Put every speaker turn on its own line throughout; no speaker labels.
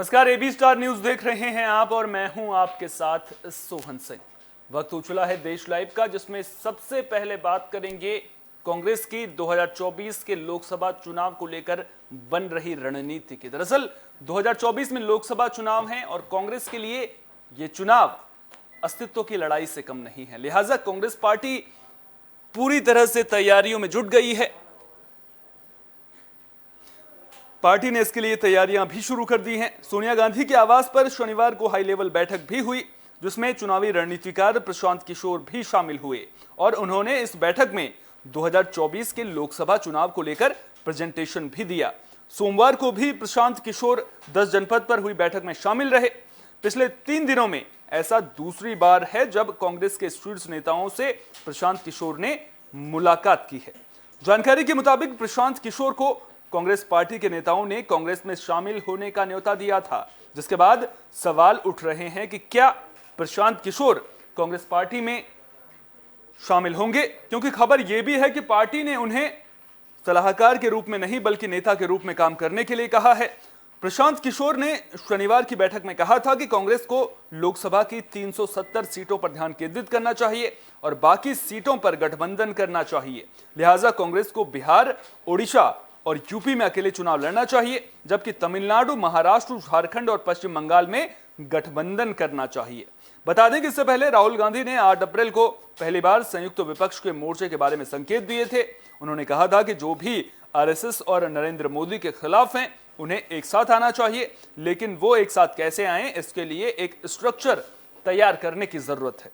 नमस्कार, AB star news देख रहे हैं आप और मैं हूं आपके साथ सोहन सिंह। वक्त हो चला है देश लाइव का, जिसमें सबसे पहले बात करेंगे कांग्रेस की 2024 के लोकसभा चुनाव को लेकर बन रही रणनीति की। दरअसल 2024 में लोकसभा चुनाव हैं और कांग्रेस के लिए ये चुनाव अस्तित्व की लड़ाई से कम नहीं है। लिहाजा कांग्रेस पार्टी पूरी तरह से तैयारियों में जुट गई है। पार्टी ने इसके लिए तैयारियां भी शुरू कर दी हैं। सोनिया गांधी के आवास पर शनिवार को हाई लेवल बैठक भी हुई, जिसमें चुनावी रणनीतिकार प्रशांत किशोर भी शामिल हुए और उन्होंने इस बैठक में 2024 के लोकसभा चुनाव को लेकर प्रेजेंटेशन भी दिया। सोमवार को भी प्रशांत किशोर 10 जनपद पर हुई बैठक में शामिल रहे। पिछले 3 दिनों में ऐसा दूसरी बार है जब कांग्रेस के शीर्ष नेताओं से प्रशांत किशोर ने मुलाकात की है। जानकारी के मुताबिक प्रशांत किशोर को कांग्रेस पार्टी के नेताओं ने कांग्रेस में शामिल होने का न्योता दिया था, जिसके बाद सवाल उठ रहे हैं कि क्या प्रशांत किशोर कांग्रेस पार्टी में शामिल होंगे, क्योंकि खबर यह भी है कि पार्टी ने उन्हें सलाहकार के रूप में नहीं बल्कि नेता के रूप में काम करने के लिए कहा है। प्रशांत किशोर ने शनिवार की बैठक में कहा था कि कांग्रेस को लोकसभा की 370 सीटों पर ध्यान केंद्रित करना चाहिए और बाकी सीटों पर गठबंधन करना चाहिए। लिहाजा कांग्रेस को बिहार, ओडिशा और यूपी में अकेले चुनाव लड़ना चाहिए, जबकि तमिलनाडु, महाराष्ट्र, झारखंड और पश्चिम बंगाल में गठबंधन करना चाहिए। बता दें कि इससे पहले राहुल गांधी ने 8 अप्रैल को पहली बार संयुक्त विपक्ष के मोर्चे के बारे में संकेत दिए थे। उन्होंने कहा था कि जो भी आरएसएस और नरेंद्र मोदी के खिलाफ हैं, उन्हें एक साथ आना चाहिए, लेकिन वो एक साथ कैसे आए, इसके लिए एक स्ट्रक्चर तैयार करने की जरूरत है।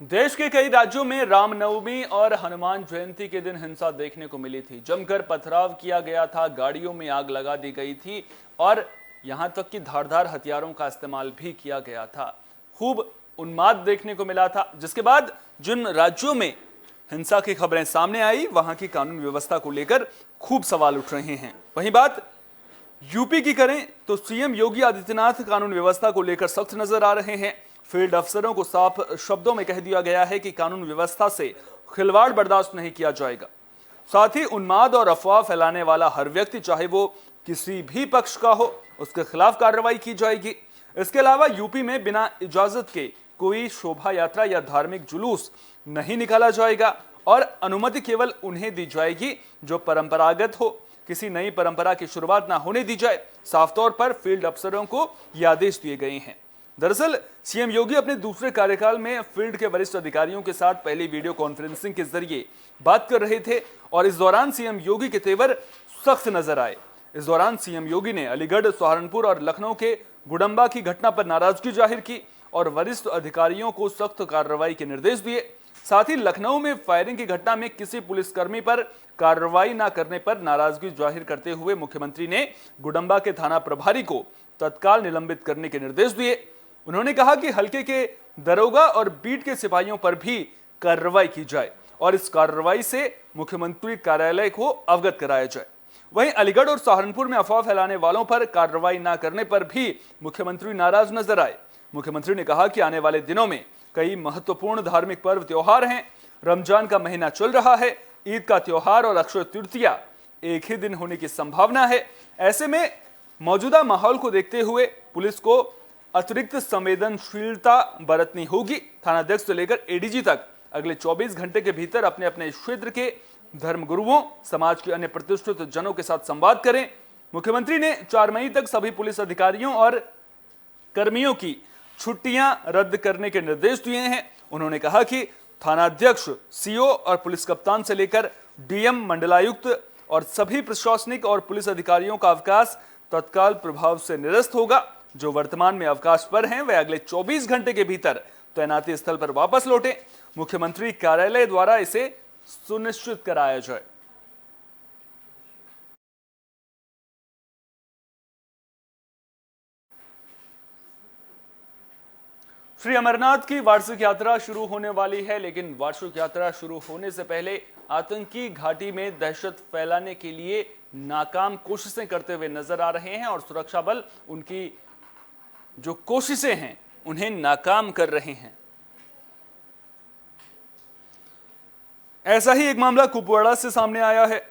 देश के कई राज्यों में रामनवमी और हनुमान जयंती के दिन हिंसा देखने को मिली थी। जमकर पथराव किया गया था, गाड़ियों में आग लगा दी गई थी और यहां तक कि धारदार हथियारों का इस्तेमाल भी किया गया था। खूब उन्माद देखने को मिला था, जिसके बाद जिन राज्यों में हिंसा की खबरें सामने आई, वहां की कानून व्यवस्था को लेकर खूब सवाल उठ रहे हैं। वहीं बात यूपी की करें तो सीएम योगी आदित्यनाथ कानून व्यवस्था को लेकर सख्त नजर आ रहे हैं। फील्ड अफसरों को साफ शब्दों में कह दिया गया है कि कानून व्यवस्था से खिलवाड़ बर्दाश्त नहीं किया जाएगा। साथ ही उन्माद और अफवाह फैलाने वाला हर व्यक्ति, चाहे वो किसी भी पक्ष का हो, उसके खिलाफ कार्रवाई की जाएगी। इसके अलावा यूपी में बिना इजाजत के कोई शोभा यात्रा या धार्मिक जुलूस नहीं निकाला जाएगा और अनुमति केवल उन्हें दी जाएगी जो परंपरागत हो। किसी नई परंपरा की शुरुआत ना होने दी जाए। साफ तौर पर फील्ड अफसरों को ये आदेश दिए गए हैं। दरअसल सीएम योगी अपने दूसरे कार्यकाल में फील्ड के वरिष्ठ अधिकारियों के साथ पहली वीडियो कॉन्फ्रेंसिंग के जरिए बात कर रहे थे और इस दौरान सीएम योगी के तेवर सख्त नजर आए। इस दौरान सीएम योगी ने अलीगढ़, सहारनपुर और लखनऊ के गुडम्बा की घटना पर नाराजगी जाहिर की और वरिष्ठ अधिकारियों को सख्त कार्रवाई के निर्देश दिए। साथ ही लखनऊ में फायरिंग की घटना में किसी पुलिसकर्मी पर कार्रवाई न करने पर नाराजगी जाहिर करते हुए मुख्यमंत्री ने गुडम्बा के थाना प्रभारी को तत्काल निलंबित करने के निर्देश दिए। उन्होंने कहा कि हल्के के दरोगा और बीट के सिपाहियों पर भी कार्रवाई की जाए और इस कार्रवाई से मुख्यमंत्री कार्यालय को अवगत कराया जाए। वहीं अलीगढ़ और सहारनपुर में अफवाह फैलाने वालों पर कार्रवाई न करने पर भी मुख्यमंत्री नाराज नजर आए। मुख्यमंत्री ने कहा कि आने वाले दिनों में कई महत्वपूर्ण धार्मिक पर्व त्योहार हैं। रमजान का महीना चल रहा है, ईद का त्योहार और अक्षय तृतीया एक ही दिन होने की संभावना है। ऐसे में मौजूदा माहौल को देखते हुए पुलिस को अतिरिक्त संवेदनशीलता बरतनी होगी। थानाध्यक्ष से लेकर एडीजी तक अगले 24 घंटे के भीतर अपने अपने क्षेत्र के धर्मगुरुओं, समाज के अन्य प्रतिष्ठित जनों के साथ संवाद करें। मुख्यमंत्री ने 4 मई तक सभी पुलिस अधिकारियों और कर्मियों की छुट्टियां रद्द करने के निर्देश दिए हैं। उन्होंने कहा कि थानाध्यक्ष, सीओ और पुलिस कप्तान से लेकर डीएम, मंडलायुक्त और सभी प्रशासनिक और पुलिस अधिकारियों का अवकाश तत्काल प्रभाव से निरस्त होगा। जो वर्तमान में अवकाश पर हैं, वे अगले 24 घंटे के भीतर तैनाती स्थल पर वापस लौटें। मुख्यमंत्री कार्यालय द्वारा इसे सुनिश्चित कराया जाए। श्री अमरनाथ की वार्षिक यात्रा शुरू होने वाली है, लेकिन वार्षिक यात्रा शुरू होने से पहले आतंकी घाटी में दहशत फैलाने के लिए नाकाम कोशिशें करते हुए नजर आ रहे हैं और सुरक्षा बल उनकी जो कोशिशें हैं उन्हें नाकाम कर रहे हैं। ऐसा ही एक मामला कुपवाड़ा से सामने आया है,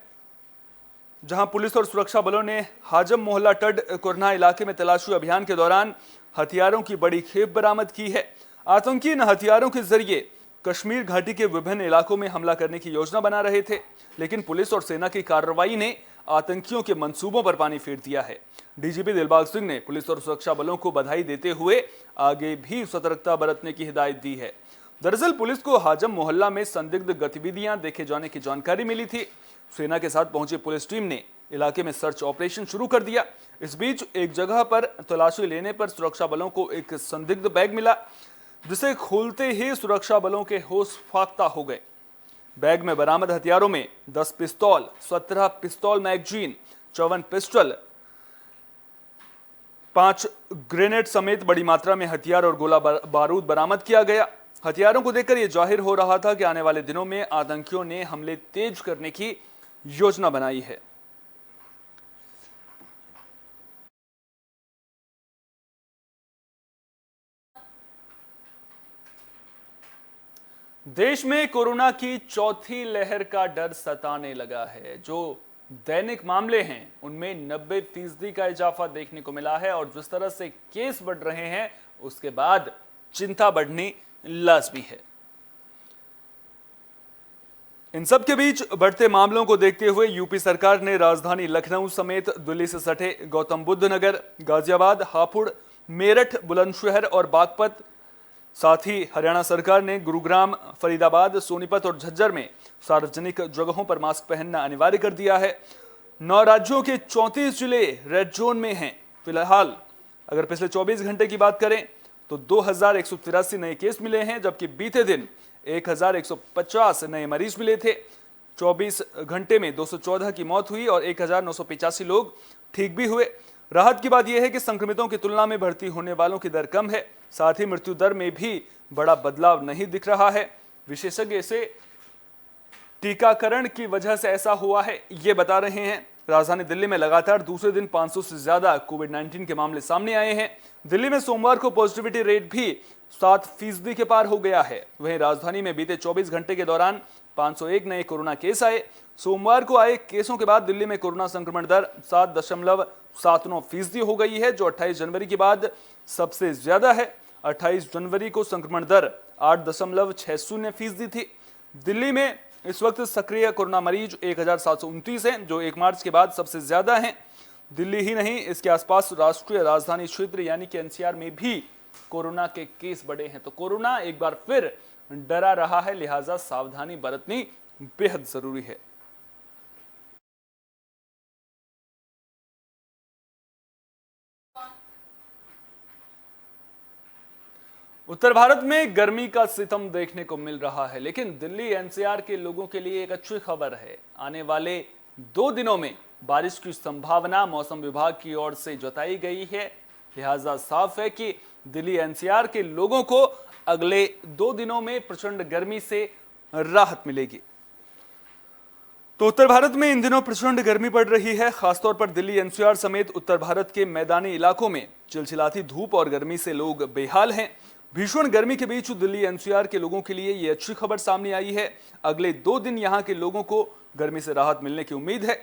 जहां पुलिस और सुरक्षा बलों ने हाजम मोहल्ला टड कुरना इलाके में तलाशी अभियान के दौरान हथियारों की बड़ी खेप बरामद की है। आतंकी इन हथियारों के जरिए कश्मीर घाटी के विभिन्न इलाकों में हमला करने की योजना बना रहे थे, लेकिन पुलिस और सेना की कार्रवाई ने आतंकियों के मंसूबों पर पानी फेर दिया है। डीजीपी दिलबाग सिंह ने पुलिस और सुरक्षा बलों को बधाई देते हुए आगे भी सतर्कता बरतने की हिदायत दी है। दरअसल पुलिस को हाजम मोहल्ला में संदिग्ध गतिविधियां देखे जाने की जानकारी मिली थी। सेना के साथ पहुंची पुलिस टीम ने इलाके में सर्च ऑपरेशन शुरू कर दिया। इस बीच एक जगह पर तलाशी लेने पर सुरक्षा बलों को एक संदिग्ध बैग मिला, जिसे खोलते ही सुरक्षा बलों के होश फाख्ता हो गए। बैग में बरामद हथियारों में 10 पिस्तौल, 17 पिस्तौल मैगजीन, 54 पिस्टल, 5 ग्रेनेड समेत बड़ी मात्रा में हथियार और गोला बारूद बरामद किया गया। हथियारों को देखकर यह जाहिर हो रहा था कि आने वाले दिनों में आतंकियों ने हमले तेज करने की योजना बनाई है। देश में कोरोना की चौथी लहर का डर सताने लगा है। जो दैनिक मामले हैं उनमें 90% का इजाफा देखने को मिला है और जिस तरह से केस बढ़ रहे हैं उसके बाद चिंता बढ़नी लाजमी है। इन सब के बीच बढ़ते मामलों को देखते हुए यूपी सरकार ने राजधानी लखनऊ समेत दिल्ली से सटे गौतम बुद्ध नगर, गाजियाबाद, हापुड़, मेरठ, बुलंदशहर और बागपत, साथ ही हरियाणा सरकार ने गुरुग्राम, फरीदाबाद, सोनीपत और झज्जर में सार्वजनिक जगहों पर मास्क पहनना अनिवार्य कर दिया है। 9 राज्यों के 34 जिले रेड जोन में हैं। फिलहाल अगर पिछले 24 घंटे की बात करें तो 2183 नए केस मिले हैं, जबकि बीते दिन 1150 नए मरीज मिले थे। 24 घंटे में 214 की मौत हुई और 1985 लोग ठीक भी हुए। राहत की बात यह है कि संक्रमितों की तुलना में भर्ती होने वालों की दर कम है। साथ ही मृत्यु दर में भी बड़ा बदलाव नहीं दिख रहा है। विशेषज्ञ इसे टीकाकरण की वजह से ऐसा हुआ है ये बता रहे हैं। राजधानी दिल्ली में लगातार दूसरे दिन 500 से ज्यादा कोविड-19 के मामले सामने आए हैं। दिल्ली में सोमवार को पॉजिटिविटी रेट भी 7% के पार हो गया है। वहीं राजधानी में बीते 24 घंटे के दौरान 501 नए कोरोना केस आए। सोमवार को आए केसों के बाद दिल्ली में कोरोना संक्रमण दर 7.79% हो गई है, जो 28 जनवरी के बाद सबसे ज्यादा है। 28 जनवरी को संक्रमण दर 8.60% थी। दिल्ली में इस वक्त सक्रिय कोरोना मरीज 1729 हैं, जो 1 मार्च के बाद सबसे ज्यादा हैं। दिल्ली ही नहीं, इसके आसपास राष्ट्रीय राजधानी क्षेत्र यानी कि एनसीआर में भी कोरोना के केस बढ़े हैं। तो कोरोना एक बार फिर डरा रहा है, लिहाजा सावधानी बरतनी बेहद जरूरी है। उत्तर भारत में गर्मी का सितम देखने को मिल रहा है, लेकिन दिल्ली एनसीआर के लोगों के लिए एक अच्छी खबर है। आने वाले 2 दिनों में बारिश की संभावना मौसम विभाग की ओर से जताई गई है। लिहाजा साफ है कि दिल्ली एनसीआर के लोगों को अगले 2 दिनों में प्रचंड गर्मी से राहत मिलेगी। तो उत्तर भारत में इन दिनों प्रचंड गर्मी पड़ रही है। खासतौर पर दिल्ली एनसीआर समेत उत्तर भारत के मैदानी इलाकों में चिलचिलाती धूप और गर्मी से लोग बेहाल हैं। भीषण गर्मी के बीच दिल्ली एनसीआर के लोगों के लिए ये अच्छी खबर सामने आई है। अगले 2 दिन यहां के लोगों को गर्मी से राहत मिलने की उम्मीद है।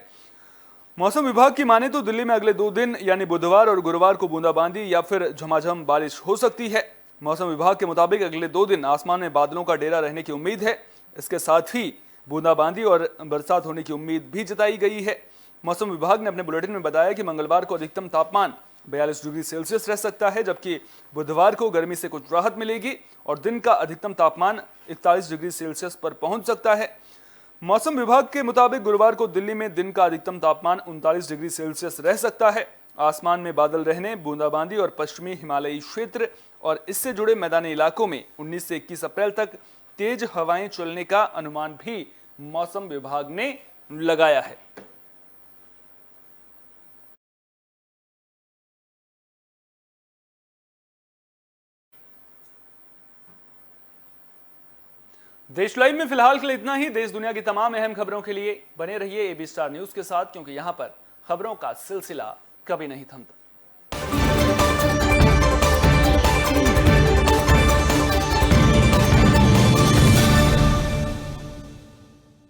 मौसम विभाग की माने तो दिल्ली में अगले 2 दिन यानी बुधवार और गुरुवार को बूंदाबांदी या फिर झमाझम बारिश हो सकती है। मौसम विभाग के मुताबिक अगले 2 दिन आसमान में बादलों का डेरा रहने की उम्मीद है। इसके साथ ही बूंदाबांदी और बरसात होने की उम्मीद भी जताई गई है। मौसम विभाग ने अपने बुलेटिन में बताया कि मंगलवार को अधिकतम तापमान 42 डिग्री सेल्सियस रह सकता है, जबकि बुधवार को गर्मी से कुछ राहत मिलेगी और दिन का अधिकतम तापमान 41 डिग्री सेल्सियस पर पहुंच सकता है। मौसम विभाग के मुताबिक गुरुवार को दिल्ली में दिन का अधिकतम तापमान 39 डिग्री सेल्सियस रह सकता है। आसमान में बादल रहने, बूंदाबांदी और पश्चिमी हिमालयी क्षेत्र और इससे जुड़े मैदानी इलाकों में 19 से 21 अप्रैल तक तेज हवाएं चलने का अनुमान भी मौसम विभाग ने लगाया है। देश लाइव में फिलहाल के लिए इतना ही। देश दुनिया की तमाम अहम खबरों के लिए बने रहिए AB स्टार न्यूज के साथ, क्योंकि यहां पर खबरों का सिलसिला कभी नहीं थमता।